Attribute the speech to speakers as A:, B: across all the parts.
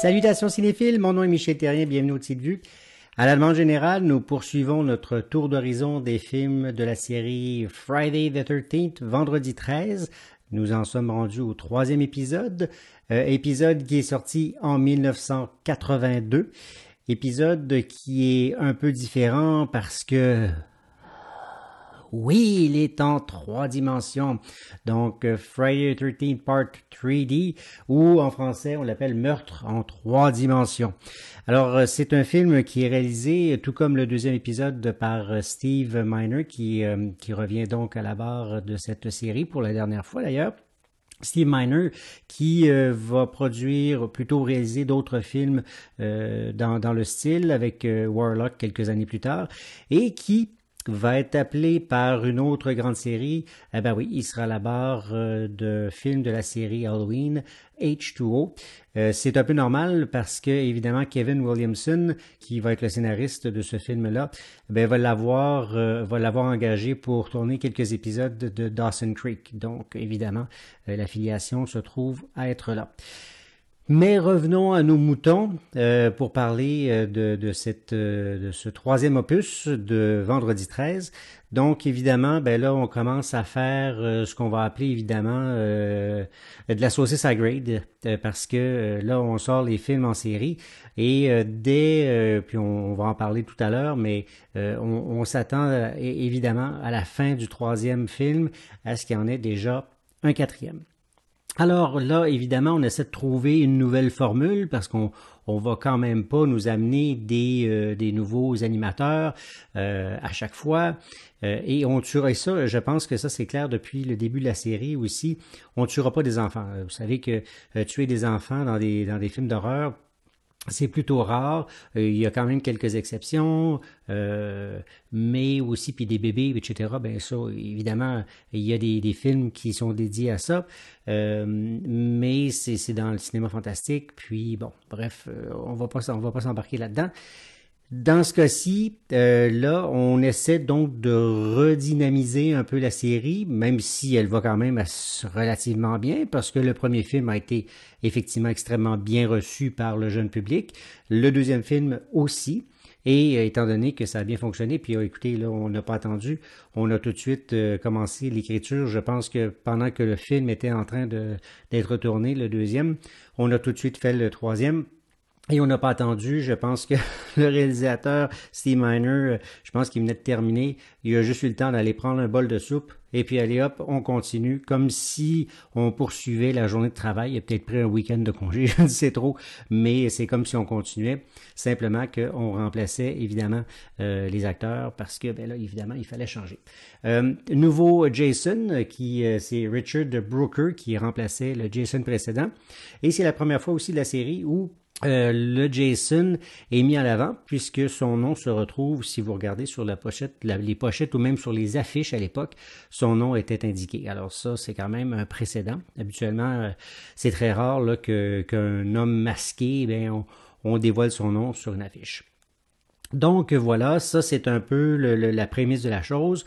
A: Salutations cinéphiles, mon nom est Michel Terrien, bienvenue au Petite Vue. À la demande générale, nous poursuivons notre tour d'horizon des films de la série Friday the 13th, vendredi 13. Nous en sommes rendus au troisième épisode, épisode qui est sorti en 1982. Épisode qui est un peu différent parce que... oui, il est en 3 dimensions. Donc, Friday the 13th Part 3D, ou en français, on l'appelle Meurtre en 3 dimensions. Alors, c'est un film qui est réalisé, tout comme le deuxième épisode, par Steve Miner, qui revient donc à la barre de cette série pour la dernière fois d'ailleurs. Steve Miner qui va produire, plutôt réaliser d'autres films dans le style avec Warlock quelques années plus tard, et qui va être appelé par une autre grande série. Eh ben oui, il sera à la barre de films de la série Halloween, H2O. C'est un peu normal parce que, évidemment, Kevin Williamson, qui va être le scénariste de ce film-là, ben, va l'avoir engagé pour tourner quelques épisodes de Dawson Creek. Donc, évidemment, l'affiliation se trouve à être là. Mais revenons à nos moutons pour parler de ce troisième opus de vendredi 13. Donc, évidemment, ben là, on commence à faire ce qu'on va appeler, évidemment, de la saucisse à grade, parce que là, on sort les films en série, et puis on va en parler tout à l'heure, mais on s'attend évidemment à la fin du troisième film à ce qu'il y en ait déjà un quatrième. Alors là, évidemment, on essaie de trouver une nouvelle formule parce qu'on va quand même pas nous amener des nouveaux animateurs à chaque fois. Et on tuerait ça, je pense que ça c'est clair depuis le début de la série aussi, on tuera pas des enfants. Vous savez que tuer des enfants dans des films d'horreur, c'est plutôt rare. Il y a quand même quelques exceptions, mais aussi puis des bébés, etc. Ben ça, évidemment, il y a des films qui sont dédiés à ça, mais c'est dans le cinéma fantastique. Puis bon, bref, on va pas s'embarquer là-dedans. Dans ce cas-ci, là, on essaie donc de redynamiser un peu la série, même si elle va quand même relativement bien, parce que le premier film a été effectivement extrêmement bien reçu par le jeune public. Le deuxième film aussi. Et étant donné que ça a bien fonctionné, puis écoutez, là, on n'a pas attendu, on a tout de suite commencé l'écriture. Je pense que pendant que le film était en train d'être tourné, le deuxième, on a tout de suite fait le troisième. Et on n'a pas attendu, je pense que le réalisateur, Steve Miner, je pense qu'il venait de terminer, il a juste eu le temps d'aller prendre un bol de soupe, et puis allez hop, on continue, comme si on poursuivait la journée de travail. Il a peut-être pris un week-end de congé, je ne sais trop, mais c'est comme si on continuait, simplement qu'on remplaçait évidemment les acteurs, parce que ben là, évidemment, il fallait changer. Nouveau Jason, c'est Richard Brooker qui remplaçait le Jason précédent, et c'est la première fois aussi de la série où le Jason est mis en avant puisque son nom se retrouve, si vous regardez sur la pochette, les pochettes ou même sur les affiches à l'époque, son nom était indiqué. Alors ça, c'est quand même un précédent. Habituellement, c'est très rare là, qu'un homme masqué, ben, on dévoile son nom sur une affiche. Donc voilà, ça c'est un peu la prémisse de la chose.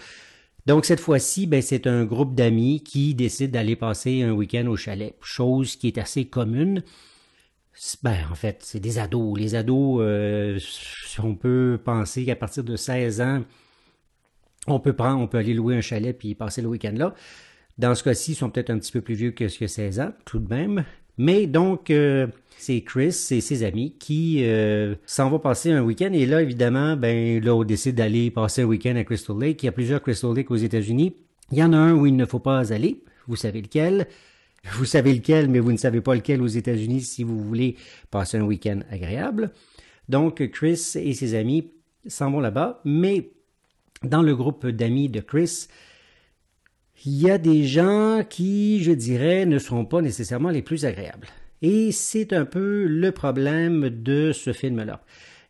A: Donc cette fois-ci, ben, c'est un groupe d'amis qui décide d'aller passer un week-end au chalet, chose qui est assez commune. Ben, en fait, c'est des ados. Les ados, on peut penser qu'à partir de 16 ans, on peut aller louer un chalet puis passer le week-end là. Dans ce cas-ci, ils sont peut-être un petit peu plus vieux que 16 ans, tout de même. Mais donc, c'est Chris et ses amis qui s'en vont passer un week-end. Et là, évidemment, ben là, on décide d'aller passer un week-end à Crystal Lake. Il y a plusieurs Crystal Lake aux États-Unis. Il y en a un où il ne faut pas aller. Vous savez lequel. Vous savez lequel, mais vous ne savez pas lequel aux États-Unis si vous voulez passer un week-end agréable. Donc, Chris et ses amis s'en vont là-bas, mais dans le groupe d'amis de Chris, il y a des gens qui, je dirais, ne sont pas nécessairement les plus agréables. Et c'est un peu le problème de ce film-là.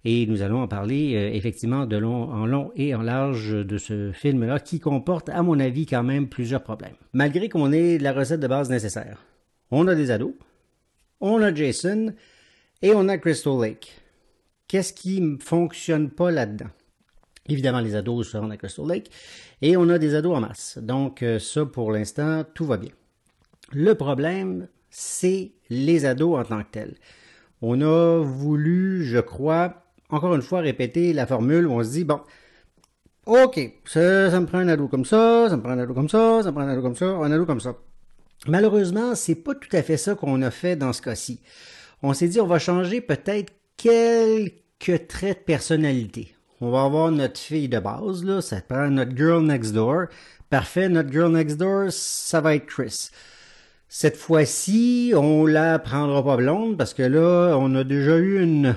A: Et nous allons en parler effectivement en long et en large de ce film-là qui comporte, à mon avis, quand même plusieurs problèmes. Malgré qu'on ait la recette de base nécessaire. On a des ados, on a Jason et on a Crystal Lake. Qu'est-ce qui ne fonctionne pas là-dedans? Évidemment, les ados se rendent à Crystal Lake et on a des ados en masse. Donc ça, pour l'instant, tout va bien. Le problème, c'est les ados en tant que tels. on a voulu, je crois, encore une fois, répéter la formule où on se dit, bon, OK, ça me prend un ado comme ça me prend un ado comme ça me prend un ado comme ça, un ado comme ça. Malheureusement, c'est pas tout à fait ça qu'on a fait dans ce cas-ci. On s'est dit, on va changer peut-être quelques traits de personnalité. On va avoir notre fille de base, là, ça prend notre girl next door. Parfait, notre girl next door, ça va être Chris. Cette fois-ci, on la prendra pas blonde parce que là, on a déjà eu une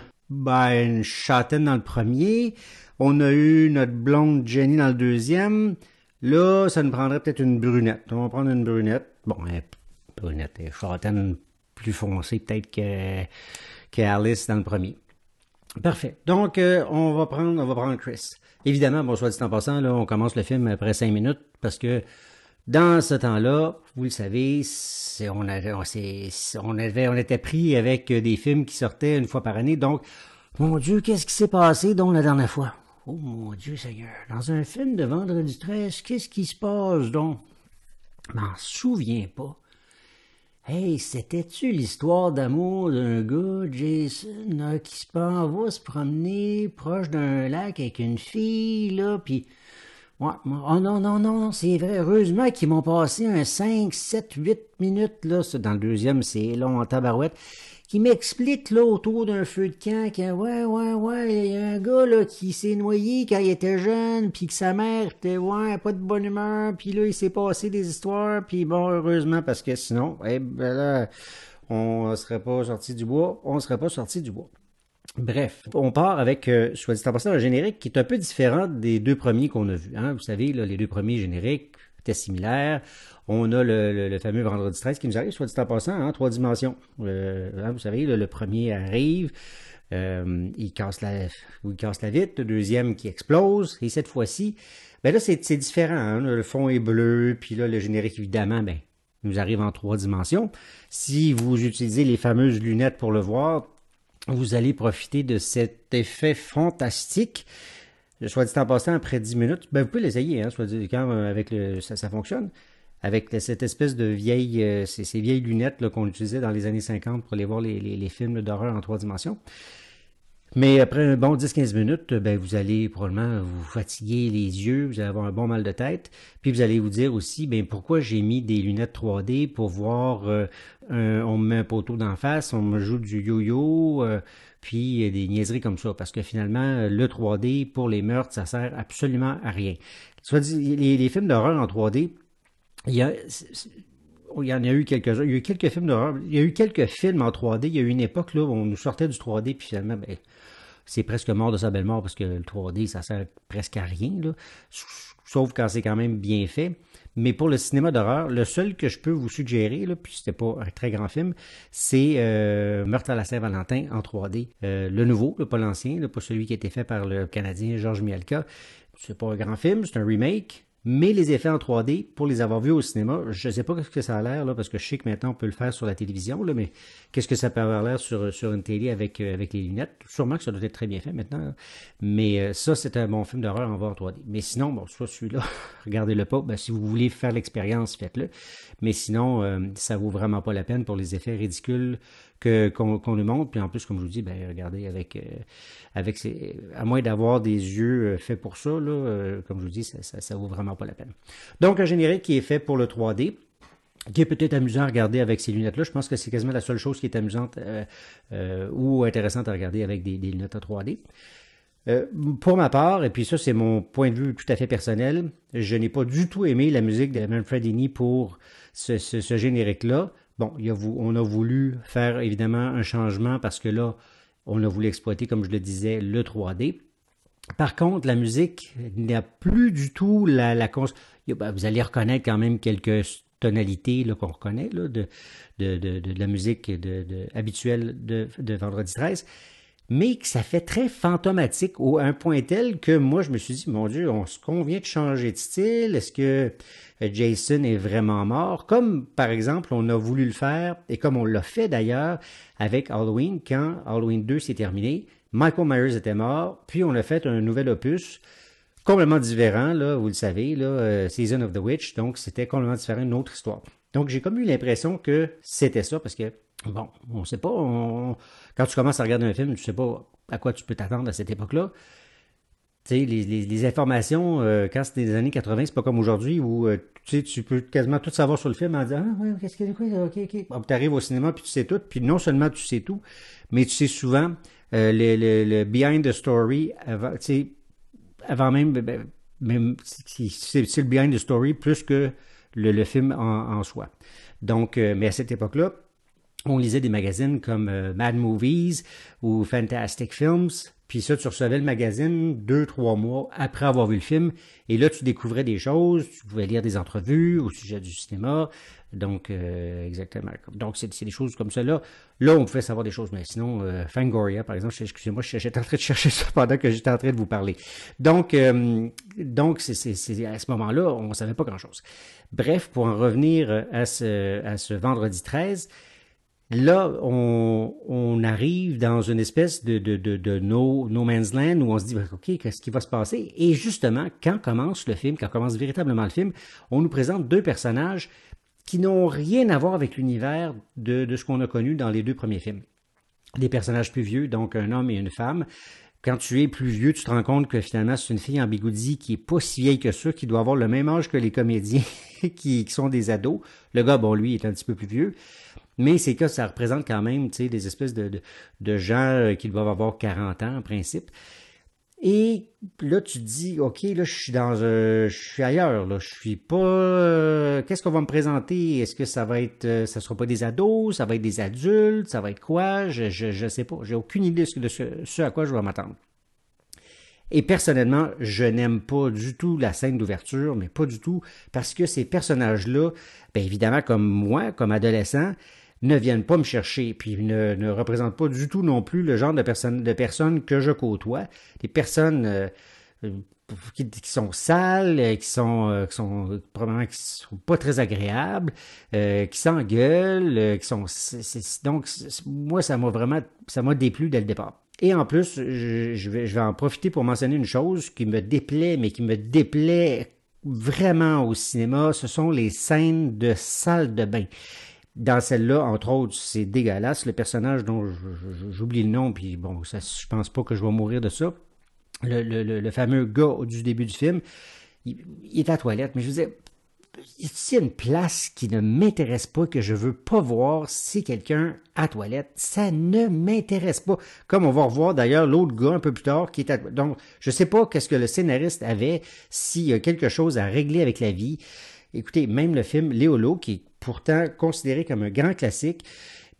A: châtaine dans le premier. On a eu notre blonde Jenny dans le deuxième. Là, ça nous prendrait peut-être une brunette. On va prendre une brunette. Bon, brunette et châtaine plus foncée peut-être que Alice dans le premier. Parfait. Donc, on va prendre Chris. Évidemment, bon, soit dit en passant, là, on commence le film après 5 minutes parce que dans ce temps-là, vous le savez, on était pris avec des films qui sortaient une fois par année. Donc, mon Dieu, qu'est-ce qui s'est passé donc la dernière fois? Oh mon Dieu Seigneur, dans un film de Vendredi 13, qu'est-ce qui se passe donc? Je m'en souviens pas. Hey, c'était-tu l'histoire d'amour d'un gars, Jason, là, qui va se promener proche d'un lac avec une fille, là, pis... Ouais, oh non, c'est vrai, heureusement qu'ils m'ont passé un 5, 7, 8 minutes, là, dans le deuxième, c'est long en tabarouette, qui m'explique, là, autour d'un feu de camp, que, ouais, il y a un gars, là, qui s'est noyé quand il était jeune, puis que sa mère était, pas de bonne humeur, puis là, il s'est passé des histoires, puis bon, heureusement, parce que sinon, là, on serait pas sorti du bois. Bref, on part avec, soit dit en passant, un générique qui est un peu différent des deux premiers qu'on a vus. Hein? Vous savez, là, les deux premiers génériques étaient similaires. On a le fameux Vendredi 13 qui nous arrive, soit dit en passant, en 3 dimensions. Vous savez, le premier arrive, il casse la vitre, le deuxième qui explose, et cette fois-ci, ben là, c'est différent. Hein? Le fond est bleu, puis là, le générique, évidemment, nous arrive en 3 dimensions. Si vous utilisez les fameuses lunettes pour le voir, vous allez profiter de cet effet fantastique. Soit dit en passant, après 10 minutes, vous pouvez l'essayer, hein, soit dit quand avec ça fonctionne. Avec cette espèce de vieille, ces vieilles lunettes là, qu'on utilisait dans les années 50 pour aller voir les films d'horreur en 3 dimensions. Mais après un bon 10-15 minutes, vous allez probablement vous fatiguer les yeux, vous allez avoir un bon mal de tête, puis vous allez vous dire aussi, pourquoi j'ai mis des lunettes 3D pour voir, on me met un poteau d'en face, on me joue du yo-yo, puis des niaiseries comme ça, parce que finalement, le 3D, pour les meurtres, ça sert absolument à rien. Soit dit, les films d'horreur en 3D, il y en a eu quelques-uns. Il y a eu quelques films d'horreur. Il y a eu quelques films en 3D. Il y a eu une époque là où on nous sortait du 3D, puis finalement, c'est presque mort de sa belle mort parce que le 3D, ça sert presque à rien, là. Sauf quand c'est quand même bien fait. Mais pour le cinéma d'horreur, le seul que je peux vous suggérer, là, puis c'était pas un très grand film, c'est Meurtre à la Saint-Valentin en 3D. Le nouveau, pas l'ancien, pas celui qui a été fait par le Canadien Georges Mielka. C'est pas un grand film, c'est un remake. Mais les effets en 3D, pour les avoir vus au cinéma, je ne sais pas ce que ça a l'air, là, parce que je sais que maintenant on peut le faire sur la télévision, là, mais qu'est-ce que ça peut avoir l'air sur une télé avec les lunettes? Sûrement que ça doit être très bien fait maintenant. Là. Mais ça, c'est un bon film d'horreur en voir en 3D. Mais sinon, soit celui-là, regardez-le pas. Si vous voulez faire l'expérience, faites-le. Mais sinon, ça vaut vraiment pas la peine pour les effets ridicules qu'on nous montre. Puis en plus, comme je vous dis, regardez avec à moins d'avoir des yeux faits pour ça, là, comme je vous dis, ça vaut vraiment pas la peine. Donc, un générique qui est fait pour le 3D, qui est peut-être amusant à regarder avec ces lunettes-là. Je pense que c'est quasiment la seule chose qui est amusante ou intéressante à regarder avec des lunettes en 3D. Pour ma part, et puis ça c'est mon point de vue tout à fait personnel, je n'ai pas du tout aimé la musique de Manfredini pour ce générique-là. Bon, on a voulu faire évidemment un changement parce que là, on a voulu exploiter, comme je le disais, le 3D. Par contre, la musique n'a plus du tout vous allez reconnaître quand même quelques tonalités là, qu'on reconnaît là, de la musique habituelle de Vendredi 13, mais que ça fait très fantomatique à un point tel que moi, je me suis dit, mon Dieu, est-ce qu'on vient de changer de style? Est-ce que Jason est vraiment mort? Comme, par exemple, on a voulu le faire, et comme on l'a fait d'ailleurs avec Halloween, quand Halloween 2 s'est terminé, Michael Myers était mort, puis on a fait un nouvel opus complètement différent, là, vous le savez, là, Season of the Witch, donc c'était complètement différent, une autre histoire. Donc, j'ai comme eu l'impression que c'était ça, parce que, bon, on sait pas, quand tu commences à regarder un film, tu sais pas à quoi tu peux t'attendre à cette époque-là. Tu sais, les informations, quand c'était des années 80, c'est pas comme aujourd'hui où tu sais, tu peux quasiment tout savoir sur le film en disant ah ouais, qu'est-ce que c'est quoi, ok. Bon, tu arrives au cinéma puis tu sais tout, puis non seulement tu sais tout, mais tu sais souvent le behind the story avant, tu sais, avant même c'est le behind the story plus que le film en soi. Donc, mais à cette époque-là, on lisait des magazines comme Mad Movies ou Fantastic Films. Puis ça, tu recevais le magazine 2, 3 mois après avoir vu le film. Et là, tu découvrais des choses. Tu pouvais lire des entrevues au sujet du cinéma. Donc, exactement. Donc, c'est des choses comme ça. Là, on pouvait savoir des choses. Mais sinon, Fangoria, par exemple, excusez-moi, j'étais en train de chercher ça pendant que j'étais en train de vous parler. Donc c'est à ce moment-là, on ne savait pas grand-chose. Bref, pour en revenir à ce vendredi 13, là, on arrive dans une espèce de no man's land où on se dit, OK, qu'est-ce qui va se passer? Et justement, quand commence véritablement le film, on nous présente deux personnages qui n'ont rien à voir avec l'univers de ce qu'on a connu dans les deux premiers films. Des personnages plus vieux, donc un homme et une femme. Quand tu es plus vieux, tu te rends compte que finalement, c'est une fille en bigoudi qui est pas si vieille que ça, qui doit avoir le même âge que les comédiens qui sont des ados. Le gars, bon, lui, est un petit peu plus vieux. Mais c'est que ça représente quand même, tu sais, des espèces de gens qui doivent avoir 40 ans, en principe. Et là, tu te dis, OK, là, je suis ailleurs, là. Je suis pas, qu'est-ce qu'on va me présenter? Est-ce que ça va être, ça sera pas des ados? Ça va être des adultes? Ça va être quoi? Je sais pas. J'ai aucune idée de ce à quoi je vais m'attendre. Et personnellement, je n'aime pas du tout la scène d'ouverture, mais pas du tout, parce que ces personnages-là, bien évidemment, comme moi, comme adolescent, ne viennent pas me chercher, puis ne représentent pas du tout non plus le genre de personnes que je côtoie. Des personnes qui sont sales, probablement qui sont pas très agréables, qui s'engueulent, qui sont donc moi ça m'a déplu dès le départ. Et en plus, je vais en profiter pour mentionner une chose qui me déplaît, mais qui me déplaît vraiment au cinéma, ce sont les scènes de salle de bain. Dans celle-là, entre autres, c'est dégueulasse. Le personnage dont j'oublie le nom, puis bon, ça, je pense pas que je vais mourir de ça. Le fameux gars du début du film, il est à la toilette, mais je veux dire, s'il y a une place qui ne m'intéresse pas, que je veux pas voir, c'est quelqu'un à la toilette. Ça ne m'intéresse pas. Comme on va revoir d'ailleurs l'autre gars un peu plus tard qui est à... Donc, je sais pas qu'est-ce que le scénariste avait, s'il y a quelque chose à régler avec la vie. Écoutez, même le film Léolo, qui est pourtant considéré comme un grand classique,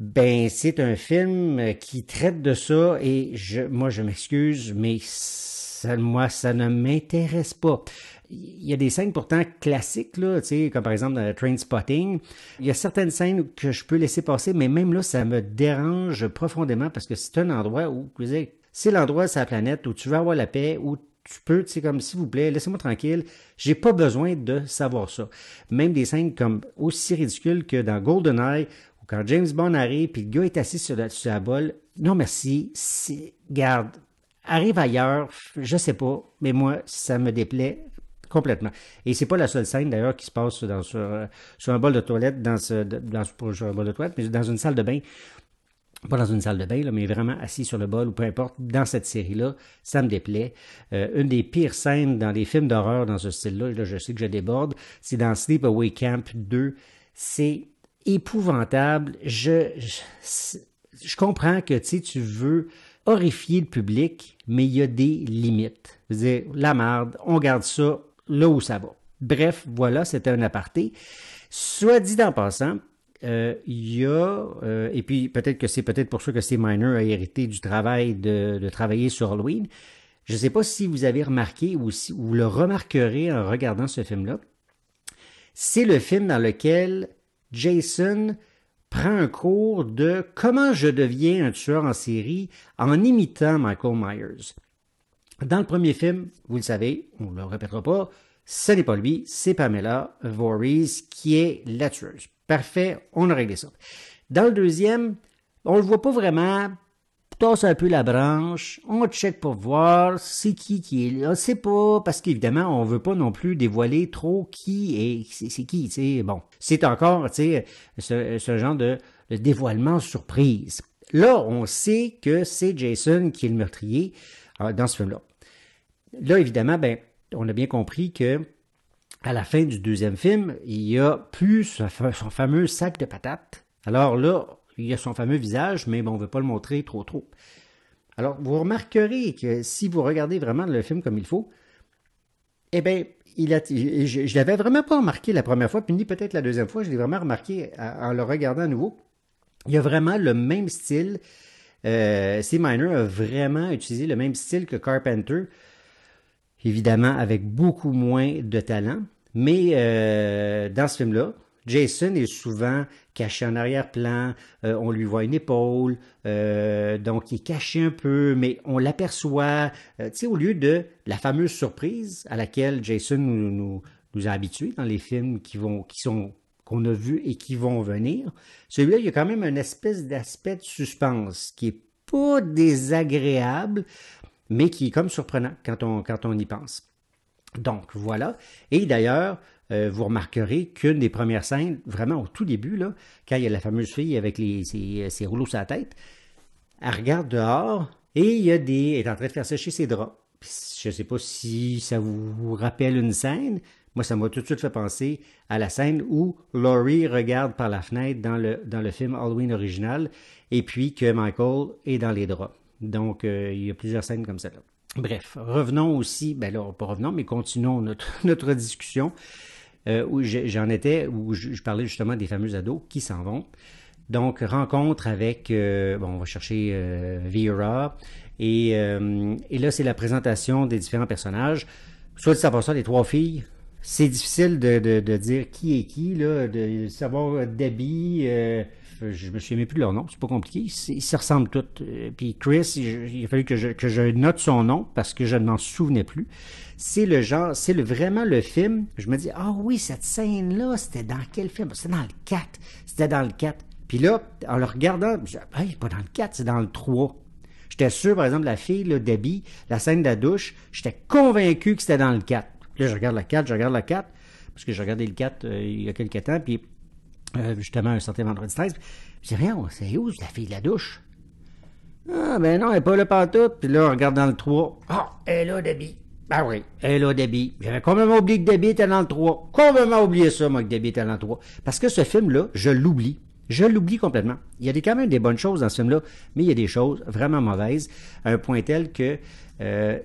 A: ben c'est un film qui traite de ça et moi je m'excuse, mais ça ne m'intéresse pas. Il y a des scènes pourtant classiques, là, tu sais, comme par exemple dans Trainspotting. Il y a certaines scènes que je peux laisser passer, mais même là, ça me dérange profondément parce que c'est un endroit où, vous savez, c'est l'endroit sur la planète où tu veux avoir la paix, où tu peux, tu sais, comme s'il vous plaît, laissez-moi tranquille, j'ai pas besoin de savoir ça. Même des scènes comme aussi ridicules que dans GoldenEye, où quand James Bond arrive, puis le gars est assis sur la bolle, non merci, garde, arrive ailleurs, je sais pas, mais moi, ça me déplaît complètement. Et c'est pas la seule scène d'ailleurs qui se passe sur un bol de toilette, pas sur un bol de toilette, mais dans une salle de bain. Pas dans une salle de bain, là, mais vraiment assis sur le bol ou peu importe, dans cette série-là, ça me déplaît. Une des pires scènes dans les films d'horreur dans ce style-là, là, je sais que je déborde, c'est dans Sleepaway Camp 2. C'est épouvantable. Je comprends que tu veux horrifier le public, mais il y a des limites. Je veux dire, la merde, on garde ça là où ça va. Bref, voilà, c'était un aparté. Soit dit en passant, il y a, et puis peut-être pour ça que Steve Miner a hérité du travail de travailler sur Halloween. Je ne sais pas si vous avez remarqué ou si vous le remarquerez en regardant ce film-là. C'est le film dans lequel Jason prend un cours de comment je deviens un tueur en série en imitant Michael Myers. Dans le premier film, vous le savez, on ne le répétera pas, ce n'est pas lui, c'est Pamela Voorhees qui est la tueuse. Parfait, on a réglé ça. Dans le deuxième, on le voit pas vraiment tasse un peu la branche, on check pour voir c'est qui est là, c'est pas, parce qu'évidemment, on veut pas non plus dévoiler trop qui est, c'est qui, tu sais, bon. C'est encore, tu sais, ce genre de dévoilement surprise. Là, on sait que c'est Jason qui est le meurtrier dans ce film-là. Là, évidemment, ben, on a bien compris que à la fin du deuxième film, il y a plus son fameux sac de patates. Alors là, il y a son fameux visage, mais bon, on ne veut pas le montrer trop. Alors, vous remarquerez que si vous regardez vraiment le film comme il faut, eh bien, je l'avais vraiment pas remarqué la première fois, puis ni peut-être la deuxième fois, je l'ai vraiment remarqué en le regardant à nouveau. Il y a vraiment le même style. Steve Miner a vraiment utilisé le même style que Carpenter, évidemment avec beaucoup moins de talent. Mais dans ce film-là, Jason est souvent caché en arrière-plan, on lui voit une épaule, donc il est caché un peu, mais on l'aperçoit, tu sais, au lieu de la fameuse surprise à laquelle Jason nous a habitués dans les films qu'on a vus et qui vont venir, celui-là, il y a quand même une espèce d'aspect de suspense qui est pas désagréable, mais qui est comme surprenant quand on y pense. Donc, voilà. Et d'ailleurs, vous remarquerez qu'une des premières scènes, vraiment au tout début, là, quand il y a la fameuse fille avec ses rouleaux sur la tête, elle regarde dehors et elle est en train de faire sécher ses draps. Puis, je ne sais pas si ça vous rappelle une scène. Moi, ça m'a tout de suite fait penser à la scène où Laurie regarde par la fenêtre dans le film Halloween original et puis que Michael est dans les draps. Donc, il y a plusieurs scènes comme ça là. Bref, revenons aussi, ben là, pas revenons, mais continuons notre discussion où je parlais justement des fameux ados qui s'en vont. Donc, rencontre avec, on va chercher Vera, et là, c'est la présentation des différents personnages. Soit dit en passant, les trois filles, c'est difficile de dire qui est qui, là, de savoir Debbie, je me souviens plus de leur nom, c'est pas compliqué, ils se ressemblent toutes. Puis Chris, il a fallu que je note son nom parce que je ne m'en souvenais plus. C'est vraiment le film, je me dis, ah oui, cette scène-là, c'était dans quel film? C'était dans le 4, c'était dans le 4. Puis là, en le regardant, je dis, hey, pas dans le 4, c'est dans le 3. J'étais sûr, par exemple, la fille, là, Debbie, la scène de la douche, j'étais convaincu que c'était dans le 4. Puis là, je regarde la 4, parce que j'ai regardé le 4 il y a quelques temps, puis justement, un certain vendredi 13, je dis, rien, c'est où la fille de la douche? Ah, ben non, elle n'est pas là pantoute. Puis là, on regarde dans le 3. Ah, elle est là, Debbie. Ben oui, elle est là, Debbie. J'avais complètement oublié que Debbie était dans le 3. Complètement oublié ça, moi, que Debbie était dans le 3. Parce que ce film-là, je l'oublie. Je l'oublie complètement. Il y a quand même des bonnes choses dans ce film-là, mais il y a des choses vraiment mauvaises, à un point tel que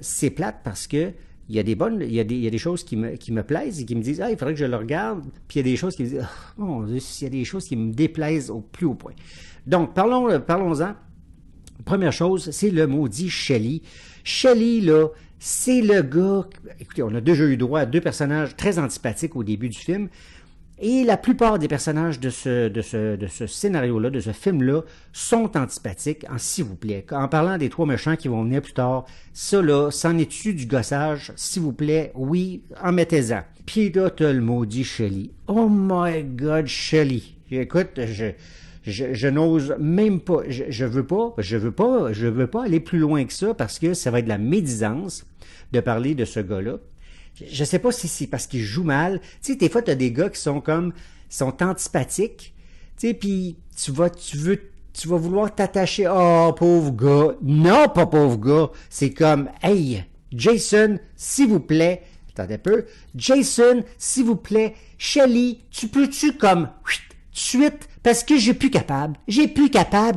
A: c'est plate parce que il y a des choses qui me plaisent et qui me disent, ah, il faudrait que je le regarde, puis il y a des choses qui me disent, oh, mon Dieu, il y a des choses qui me déplaisent au plus haut point. Donc, parlons-en. Première chose, c'est le maudit Shelly. Shelly, là, c'est le gars, écoutez, on a déjà eu droit à deux personnages très antipathiques au début du film, et la plupart des personnages de ce scénario-là, de ce film-là, sont antipathiques, s'il vous plaît. En parlant des trois méchants qui vont venir plus tard, ça là, c'en est-tu du gossage, s'il vous plaît? Oui, en mettez-en. Puis là, t'as le maudit Shelly. Oh my God, Shelly. Écoute, je n'ose même pas, je veux pas aller plus loin que ça parce que ça va être de la médisance de parler de ce gars-là. Je sais pas si c'est parce qu'il joue mal. Tu sais, des fois, t'as des gars qui sont antipathiques. Tu sais, puis tu vas vouloir t'attacher. Oh, pauvre gars. Non, pas pauvre gars. C'est comme, hey, Jason, s'il vous plaît. Attendez un peu. Jason, s'il vous plaît. Shelly, tu peux-tu comme, tout de suite, parce que j'ai plus capable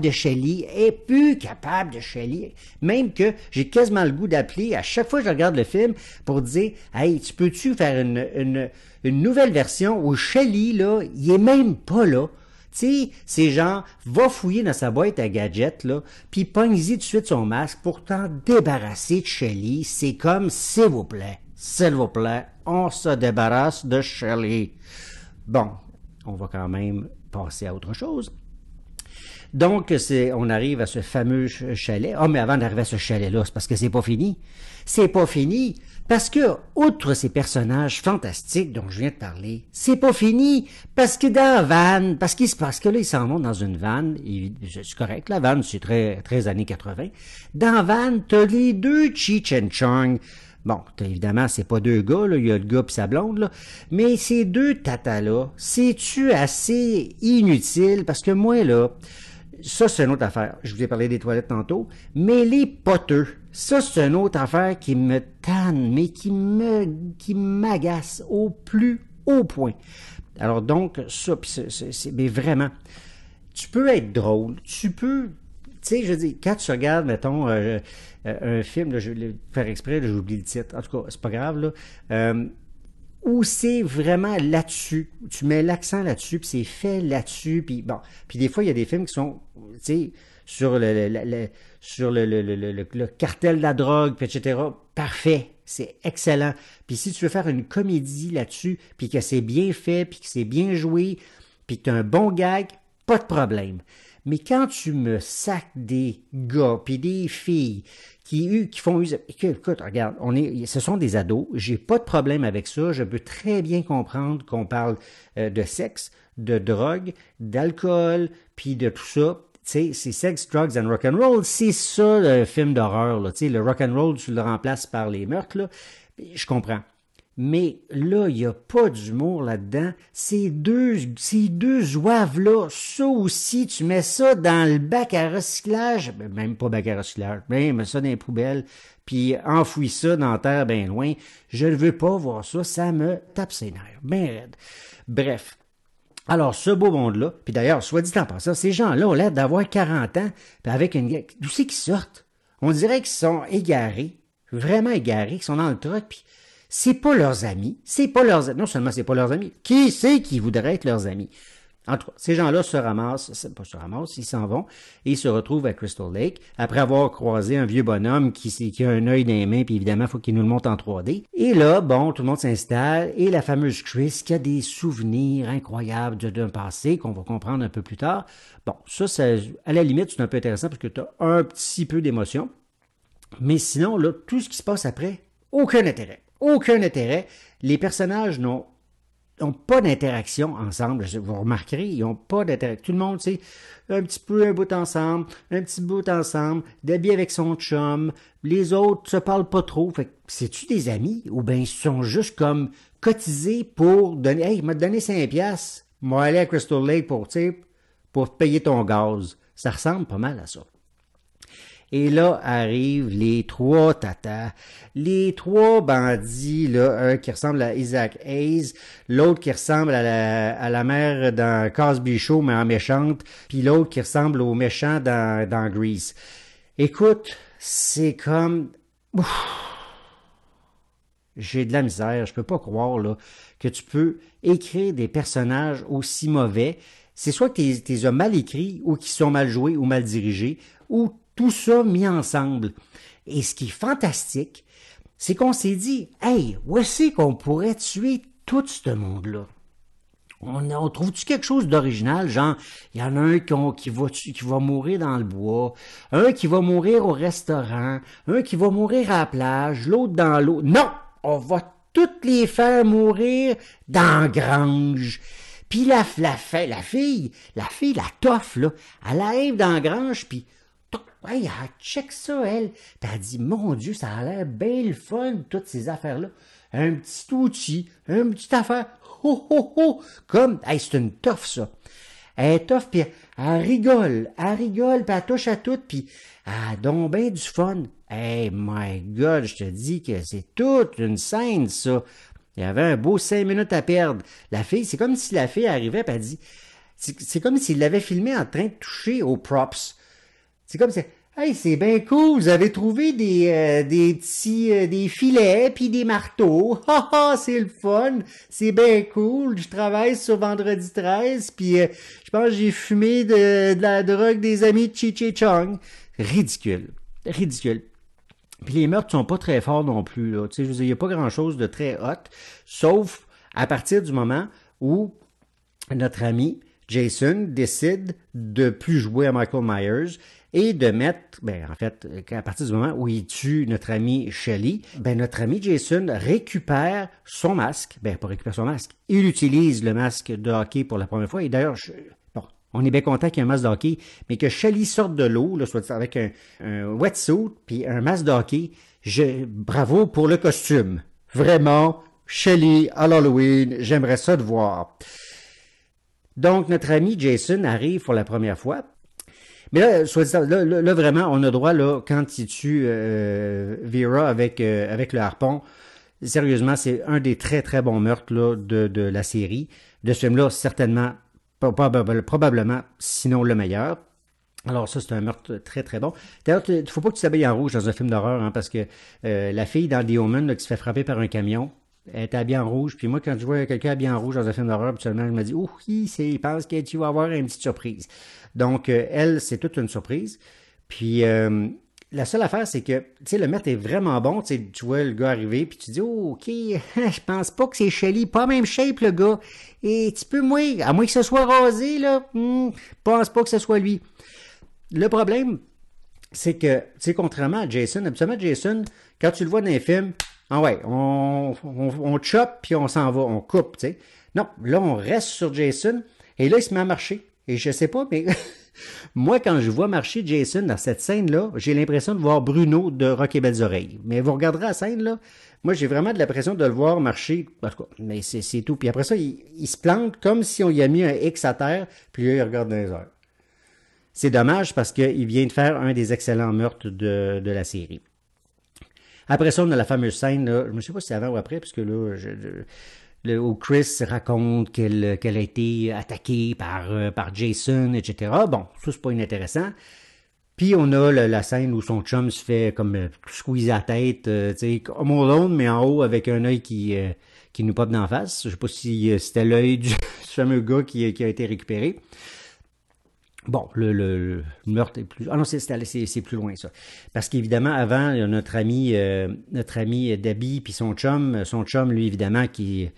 A: de Shelly, et plus capable de Shelly, même que j'ai quasiment le goût d'appeler à chaque fois que je regarde le film pour dire, hey, tu peux-tu faire une nouvelle version où Shelly, là, il est même pas là. Tu sais, c'est genre, va fouiller dans sa boîte à gadgets, là, puis pogne-y tout de suite son masque pour t'en débarrasser de Shelly. C'est comme, s'il vous plaît, on se débarrasse de Shelly. Bon, on va quand même passer à autre chose. Donc, on arrive à ce fameux chalet. Ah, mais avant d'arriver à ce chalet-là, c'est parce que c'est pas fini. C'est pas fini. Parce que, outre ces personnages fantastiques dont je viens de parler, c'est pas fini, parce que dans Van, parce que là, ils s'en vont dans une van, et c'est correct, la van, c'est très, très années 80. Dans Van, t'as les deux Cheech and Chong. Bon, évidemment, c'est pas deux gars, là, il y a le gars pis sa blonde, là, mais ces deux tatas-là, c'est-tu assez inutile, parce que moi, là, ça, c'est une autre affaire. Je vous ai parlé des toilettes tantôt. Mais les poteux, ça, c'est une autre affaire qui me tanne, mais qui m'agace au plus haut point. Alors donc, ça, mais vraiment, tu peux être drôle, tu peux, tu sais, je dis, quand tu regardes, mettons, un film, là, je vais faire exprès, là, j'oublie le titre, en tout cas, c'est pas grave, là, où c'est vraiment là-dessus, tu mets l'accent là-dessus, puis c'est fait là-dessus, puis bon, puis des fois il y a des films qui sont, tu sais, sur le cartel de la drogue, puis etc. Parfait, c'est excellent. Puis si tu veux faire une comédie là-dessus, puis que c'est bien fait, puis que c'est bien joué, puis que tu as un bon gag, pas de problème. Mais quand tu me sacs des gars puis des filles qui font usage... Écoute, regarde, ce sont des ados, j'ai pas de problème avec ça, je peux très bien comprendre qu'on parle de sexe, de drogue, d'alcool, puis de tout ça. Tu sais, c'est sex, drugs and rock'n'roll, c'est ça le film d'horreur, là. Tu sais, le rock'n'roll, tu le remplaces par les meurtres, là. Je comprends. Mais là, il n'y a pas d'humour là-dedans. Ces deux zouaves-là, ça aussi, tu mets ça dans le bac à recyclage, même pas bac à recyclage, mets ça dans les poubelles, puis enfouis ça dans la terre bien loin. Je ne veux pas voir ça, ça me tape ses nerfs, bien raide. Bref. Alors, ce beau monde-là, puis d'ailleurs, soit dit en passant, ces gens-là ont l'air d'avoir 40 ans, puis avec une... D'où c'est qu'ils sortent? On dirait qu'ils sont égarés, vraiment égarés, qu'ils sont dans le truck, puis c'est pas leurs amis, non seulement c'est pas leurs amis, qui c'est qui voudrait être leurs amis? En tout cas, ces gens-là ils s'en vont et ils se retrouvent à Crystal Lake après avoir croisé un vieux bonhomme qui a un œil dans les mains, puis évidemment, il faut qu'il nous le montre en 3D. Et là, bon, tout le monde s'installe et la fameuse Chris qui a des souvenirs incroyables d'un passé qu'on va comprendre un peu plus tard. Bon, ça, à la limite, c'est un peu intéressant parce que tu as un petit peu d'émotion. Mais sinon, là, tout ce qui se passe après, aucun intérêt. Aucun intérêt. Les personnages n'ont pas d'interaction ensemble. Vous remarquerez, ils n'ont pas d'interaction. Tout le monde, c'est un bout ensemble, un petit bout ensemble, d'habiller avec son chum. Les autres se parlent pas trop. Fait que, c'est-tu des amis? Ou bien ils sont juste comme cotisés pour donner, hey, il m'a donné 5$. Moi, aller à Crystal Lake pour payer ton gaz. Ça ressemble pas mal à ça. Et là arrivent les trois tatas, les trois bandits, là, un qui ressemble à Isaac Hayes, l'autre qui ressemble à la mère dans Cosby Show, mais en méchante, puis l'autre qui ressemble au méchant dans Grease. Écoute, c'est comme... J'ai de la misère, je peux pas croire là que tu peux écrire des personnages aussi mauvais. C'est soit que t'es mal écrits, ou qui sont mal joués, ou mal dirigés, ou tout ça mis ensemble. Et ce qui est fantastique, c'est qu'on s'est dit, hey, où est-ce qu'on pourrait tuer tout ce monde-là? On trouve-tu quelque chose d'original? Genre, il y en a un qui va mourir dans le bois, un qui va mourir au restaurant, un qui va mourir à la plage, l'autre dans l'eau. Non! On va toutes les faire mourir dans la grange. Puis la fille, la toffe, là, elle arrive dans la grange, puis hey, elle check ça, elle. Puis elle dit, mon Dieu, ça a l'air bien le fun, toutes ces affaires-là. Un petit outil, une petite affaire, comme, hey, c'est une toffe, ça. Elle est toffe, puis elle rigole, puis elle touche à tout, puis elle a donc bien du fun. Hey, my God, je te dis que c'est toute une scène, ça. Il y avait un beau 5 minutes à perdre. La fille, c'est comme si la fille arrivait, puis elle dit, c'est comme s'il l'avait filmé en train de toucher aux props. C'est comme si, hey, c'est bien cool, vous avez trouvé des petits, des filets puis des marteaux. C'est le fun, c'est bien cool. Je travaille sur vendredi 13 puis je pense que j'ai fumé de la drogue des amis de Cheech et Chong. Ridicule. Puis les meurtres sont pas très forts non plus, là. Tu sais, je veux dire, il y a pas grand-chose de très hot, sauf à partir du moment où notre ami Jason décide de plus jouer à Michael Myers et de mettre, ben en fait, à partir du moment où il tue notre ami Shelly, ben notre ami Jason récupère son masque, ben pas récupère son masque, il utilise le masque de hockey pour la première fois, et d'ailleurs, bon, on est bien content qu'il y ait un masque de hockey, mais que Shelly sorte de l'eau, là, soit avec un wetsuit, puis un masque de hockey, bravo pour le costume. Vraiment, Shelly à l'Halloween, j'aimerais ça de voir. Donc, notre ami Jason arrive pour la première fois. Mais là, vraiment, on a droit, là, quand il tue Vera avec le harpon, sérieusement, c'est un des très, très bons meurtres là, de la série. De ce film-là, certainement, probablement, sinon le meilleur. Alors ça, c'est un meurtre très, très bon. D'ailleurs, il ne faut pas que tu t'habilles en rouge dans un film d'horreur, hein, parce que la fille dans The Omen là, qui se fait frapper par un camion, elle est habillée en rouge. Puis moi, quand je vois quelqu'un habillé en rouge dans un film d'horreur, habituellement, je me dis, ouh, il pense que tu vas avoir une petite surprise. Donc, elle, c'est toute une surprise. Puis, la seule affaire, c'est que, tu sais, le meurtre est vraiment bon. Tu vois le gars arriver, puis tu dis, oh, OK, je pense pas que c'est Shelly. Pas même shape, le gars. Et un petit peu moins, à moins que ce soit rasé, là, pense pas que ce soit lui. Le problème, c'est que, tu sais, contrairement à Jason, habituellement, Jason, quand tu le vois dans les films, ah ouais, on chope, puis on s'en va, on coupe, tu sais. Non, là, on reste sur Jason, et là, il se met à marcher. Et je sais pas, mais moi, quand je vois marcher Jason dans cette scène-là, j'ai l'impression de voir Bruno de Rock et Belles Oreilles. Mais vous regarderez la scène, là, moi, j'ai vraiment de l'impression de le voir marcher, en tout cas, mais c'est tout. Puis après ça, il se plante comme si on y a mis un X à terre, puis là, il regarde dans les heures. C'est dommage parce qu'il vient de faire un des excellents meurtres de la série. Après ça, on a la fameuse scène, là, je ne sais pas si c'est avant ou après, puisque là, où Chris raconte qu'elle a été attaquée par Jason, etc. Bon, ça, c'est pas inintéressant. Puis on a la scène où son chum se fait comme squeezer la tête, tu sais, comme au long, mais en haut avec un œil qui nous pop d'en face. Je sais pas si c'était l'œil du fameux gars qui a été récupéré. Bon, le meurtre est plus... Ah non, c'est plus loin, ça. Parce qu'évidemment, avant, il y a notre ami Debbie puis son chum, lui, évidemment, qui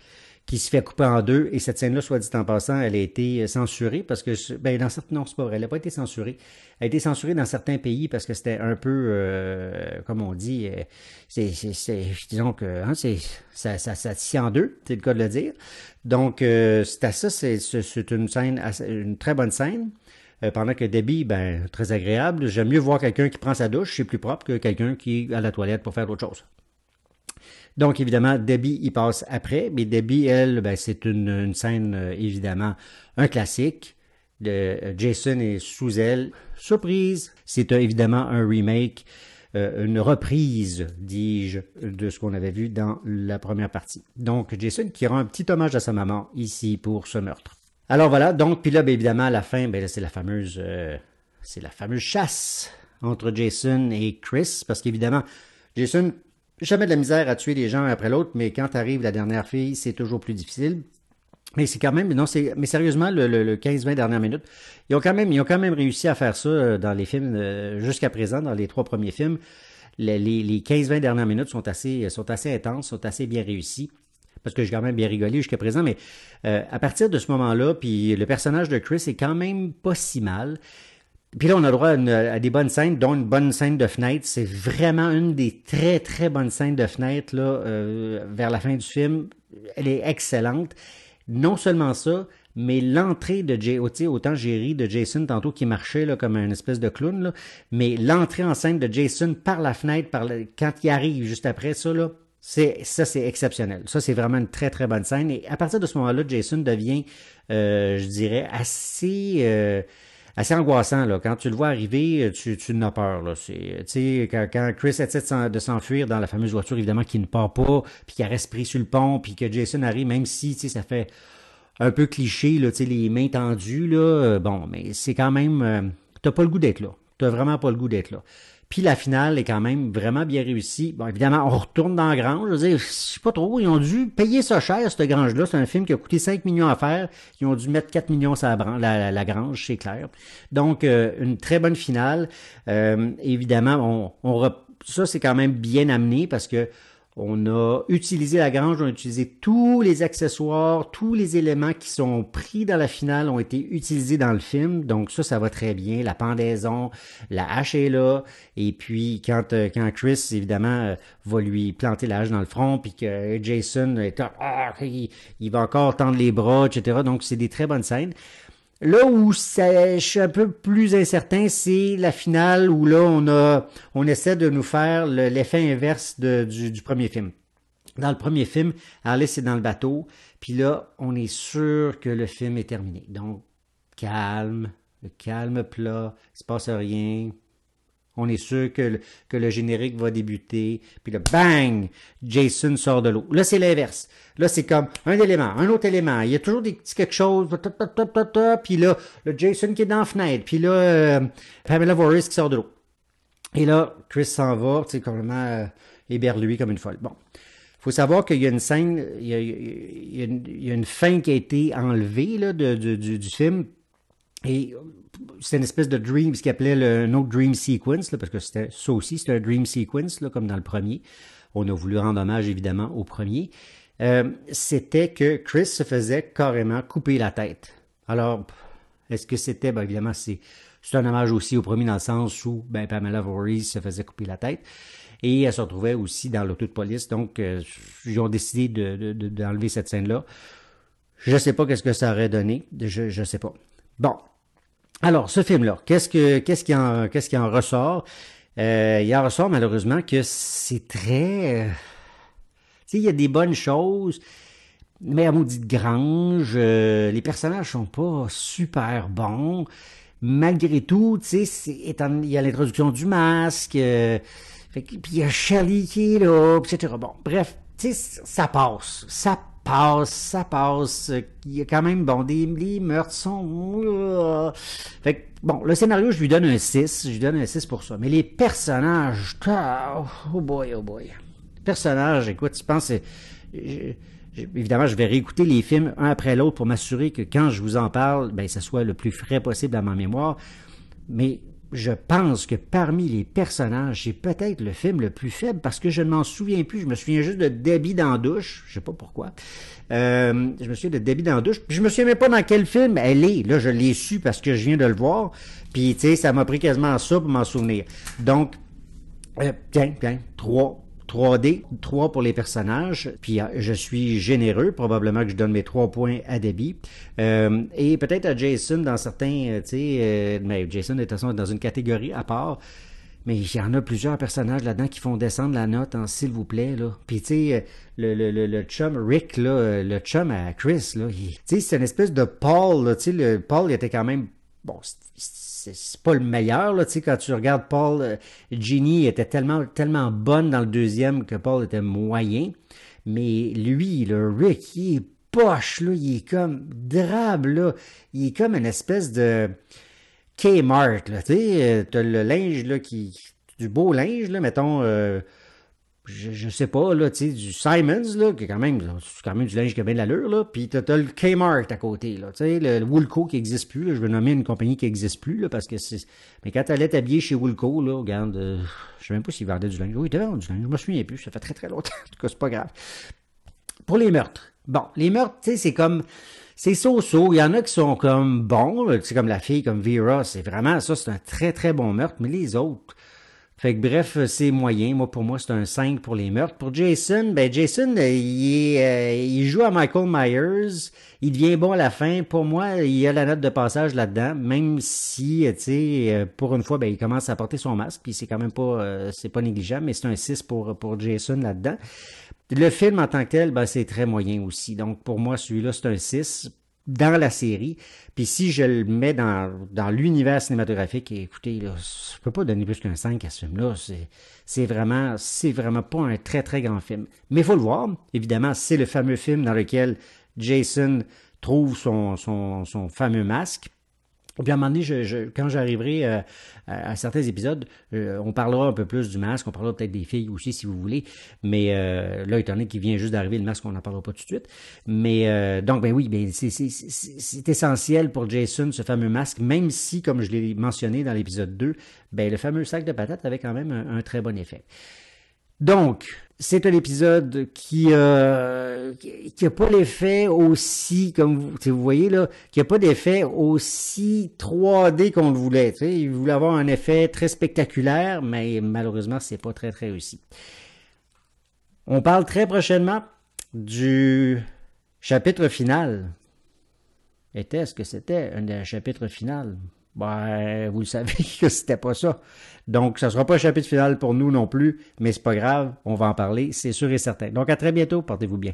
A: se fait couper en deux. Et cette scène-là, soit dit en passant, elle a été censurée parce que... Ben, non, c'est pas vrai. Elle n'a pas été censurée. Elle a été censurée dans certains pays parce que c'était un peu, comme on dit, disons que hein, ça tient en deux, c'est le cas de le dire. Donc, c'est à ça, c'est une scène, une très bonne scène. Pendant que Debbie, ben, très agréable. J'aime mieux voir quelqu'un qui prend sa douche, c'est plus propre que quelqu'un qui est à la toilette pour faire autre chose. Donc, évidemment, Debbie y passe après, mais Debbie, elle, ben, c'est une scène, évidemment, un classique. Jason est sous elle. Surprise! C'est évidemment un remake, une reprise, dis-je, de ce qu'on avait vu dans la première partie. Donc, Jason qui rend un petit hommage à sa maman ici pour ce meurtre. Alors voilà, donc, puis là, bien évidemment, à la fin, ben là, c'est la fameuse chasse entre Jason et Chris, parce qu'évidemment, Jason, jamais de la misère à tuer les gens un après l'autre, mais quand arrive la dernière fille, c'est toujours plus difficile. Mais c'est quand même, mais sérieusement, le 15-20 dernières minutes, ils ont quand même réussi à faire ça dans les films, jusqu'à présent, dans les 3 premiers films. Les 15-20 dernières minutes sont assez intenses, sont assez bien réussies. Parce que j'ai quand même bien rigolé jusqu'à présent, mais à partir de ce moment-là, puis le personnage de Chris est quand même pas si mal. Puis là, on a droit à des bonnes scènes, dont une bonne scène de fenêtre. C'est vraiment une des très, très bonnes scènes de fenêtre là, vers la fin du film. Elle est excellente. Non seulement ça, mais l'entrée de autant j'ai ri de Jason tantôt qui marchait là, comme une espèce de clown, là, mais l'entrée en scène de Jason par la fenêtre, quand il arrive juste après ça, là, c'est exceptionnel. Ça, c'est vraiment une très, très bonne scène. Et à partir de ce moment-là, Jason devient, je dirais, assez angoissant. Là. Quand tu le vois arriver, tu n'as peur. Là. Quand Chris essaie de s'enfuir dans la fameuse voiture, évidemment, qui ne part pas, puis qui reste pris sur le pont, puis que Jason arrive, même si ça fait un peu cliché, là, les mains tendues, là, bon, mais c'est quand même... t'as pas le goût d'être là. T'as vraiment pas le goût d'être là. Puis la finale est quand même vraiment bien réussie. Bon, évidemment, on retourne dans la grange. Je veux dire, je sais pas trop, ils ont dû payer ça cher, cette grange-là. C'est un film qui a coûté 5 millions à faire. Ils ont dû mettre 4 millions sur la grange, c'est clair. Donc, une très bonne finale. Évidemment, ça, c'est quand même bien amené parce que On a utilisé la grange, on a utilisé tous les accessoires, tous les éléments qui sont pris dans la finale ont été utilisés dans le film. Donc ça va très bien. La pendaison, la hache est là. Et puis quand Chris, évidemment, va lui planter la hache dans le front, puis que Jason il va encore tendre les bras, etc. Donc c'est des très bonnes scènes. Là où je suis un peu plus incertain, c'est la finale où là on essaie de nous faire l'effet inverse du premier film. Dans le premier film, Alice est dans le bateau, puis là on est sûr que le film est terminé. Donc calme plat, il se passe rien. On est sûr que le générique va débuter. Puis là, bang! Jason sort de l'eau. Là, c'est l'inverse. Là, c'est comme un élément, un autre élément. Il y a toujours des petits quelque chose. Puis là, le Jason qui est dans la fenêtre. Puis là, Pamela Voorhees qui sort de l'eau. Et là, Chris s'en va, tu sais, complètement éberlué comme une folle. Bon. Faut savoir qu'il y a une scène, il y a une fin qui a été enlevée là, du film. Et c'est une espèce de dream, ce qu'il appelait un autre dream sequence, là, parce que c'était ça aussi, c'était un dream sequence, là, comme dans le premier. On a voulu rendre hommage, évidemment, au premier. C'était que Chris se faisait carrément couper la tête. Alors, est-ce que c'était, ben évidemment, c'est un hommage aussi au premier dans le sens où Pamela Voorhees se faisait couper la tête. Et elle se retrouvait aussi dans l'auto de police. Donc, ils ont décidé d'enlever cette scène-là. Je sais pas qu'est-ce que ça aurait donné. Je sais pas. Bon. Alors, ce film-là, qu'est-ce qui en ressort? Il en ressort malheureusement que c'est très... tu sais, il y a des bonnes choses, mais à maudite grange, les personnages sont pas super bons. Malgré tout, tu sais, il y a l'introduction du masque, puis il y a Shelley qui est là, etc. Bon, bref, tu sais, ça passe. Il y a quand même, bon, les meurtres sont... Fait que, bon, le scénario, je lui donne un 6. Je lui donne un 6 pour ça. Mais les personnages... Oh boy. Personnages, écoute, tu penses... Évidemment, je vais réécouter les films un après l'autre pour m'assurer que quand je vous en parle, ça soit le plus frais possible à ma mémoire. Mais je pense que parmi les personnages, c'est peut-être le film le plus faible parce que je ne m'en souviens plus. Je me souviens juste de Debbie dans la douche. Je sais pas pourquoi. Je me souviens de Debbie dans la douche. Puis je me souviens même pas dans quel film elle est. Là, je l'ai su parce que je viens de le voir. Puis, tu sais, ça m'a pris quasiment ça pour m'en souvenir. Donc, tiens, 3D, 3 pour les personnages, puis je suis généreux, probablement que je donne mes 3 points à Debbie, et peut-être à Jason dans certains, tu sais, mais Jason est de toute façon dans une catégorie à part, mais il y en a plusieurs personnages là-dedans qui font descendre la note en s'il vous plaît, là. Puis tu sais, le chum Rick, là, le chum à Chris, là, tu sais, c'est une espèce de Paul, là, tu sais, Paul il était quand même, bon, c'est pas le meilleur, là, tu sais, quand tu regardes Paul, Ginny était tellement bonne dans le deuxième que Paul était moyen, mais lui, le Rick, il est poche, là, il est comme drabe, là, il est comme une espèce de Kmart, là, tu sais, t'as le linge, là, du beau linge, là, mettons, je sais pas, là, tu sais, du Simons, là, qui est quand même du linge qui a bien de l'allure, là, puis t'as le Kmart à côté, là, tu sais, le Woolco qui existe plus, là, je vais nommer une compagnie qui existe plus, là, parce que mais quand t'allais t'habiller chez Woolco, là, regarde, je sais même pas s'ils vendaient du linge. Oui, ils vendaient du linge, je me souviens plus, ça fait très très longtemps, en tout cas, c'est pas grave. Pour les meurtres. Bon, les meurtres, tu sais, c'est so-so, il y en a qui sont comme bons, tu sais, comme la fille, comme Vera, c'est vraiment, ça, c'est un très très bon meurtre, mais les autres... Fait que bref, c'est moyen. Pour moi, c'est un 5 pour les meurtres. Pour Jason, Jason, il joue à Michael Myers. Il devient bon à la fin. Pour moi, il y a la note de passage là-dedans, même si, tu sais, pour une fois, il commence à porter son masque, puis c'est quand même pas, c'est pas négligeable, mais c'est un 6 pour Jason là-dedans. Le film en tant que tel, c'est très moyen aussi. Donc, pour moi, celui-là, c'est un 6 dans la série. Puis si je le mets dans l'univers cinématographique, écoutez, là, je peux pas donner plus qu'un 5 à ce film-là. C'est vraiment pas un très, très grand film. Mais il faut le voir. Évidemment, c'est le fameux film dans lequel Jason trouve son fameux masque. Et puis à un moment donné, quand j'arriverai à certains épisodes, on parlera un peu plus du masque, on parlera peut-être des filles aussi si vous voulez, mais là, étant donné qu'il vient juste d'arriver le masque, on n'en parlera pas tout de suite. Mais donc, oui, c'est essentiel pour Jason, ce fameux masque, même si, comme je l'ai mentionné dans l'épisode 2, le fameux sac de patates avait quand même un très bon effet. Donc, c'est un épisode qui a pas l'effet aussi, comme vous voyez là, qui a pas d'effet aussi 3D qu'on le voulait. Tu sais, il voulait avoir un effet très spectaculaire, mais malheureusement, c'est pas très réussi. On parle très prochainement du chapitre final. Était-ce que c'était un chapitre final? Ben, vous le savez que c'était pas ça. Donc, ça sera pas un chapitre final pour nous non plus, mais c'est pas grave, on va en parler, c'est sûr et certain. Donc, à très bientôt, portez-vous bien.